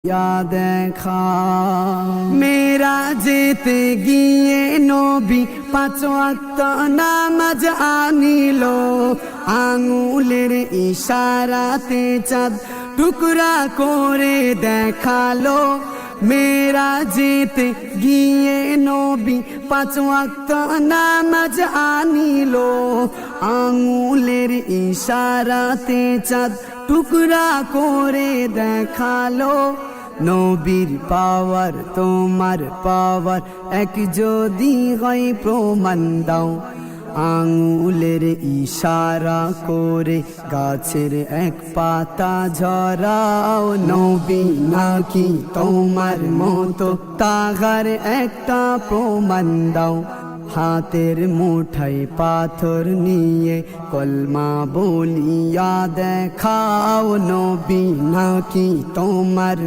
দেখা মেরা যেতে গিয়ে নবী 5 ওয়াক্ত নামাজ আনিল, আঙুলের ইশারাতে চাঁদ টুকরা করে দেখালো। মেরা যেতে গিয়ে নবী 5 ওয়াক্ত নামাজ আনিল, আঙুলের ইশারাতে চাঁদ টুকরা করে দেখালো। নবীর পাওয়ার তোমার পাওয়ার এক যদি হয় প্রমাণ দাও, আঙুলের ইশারা করে গাছের এক পাতা ঝরাও। নবী নাকি তোমার মতো তাহার একটা প্রমাণ দাও, হাতের মুঠায় পাথর নিয়ে কলমা বলিয়া দেখাও। নবী নাকি তোমার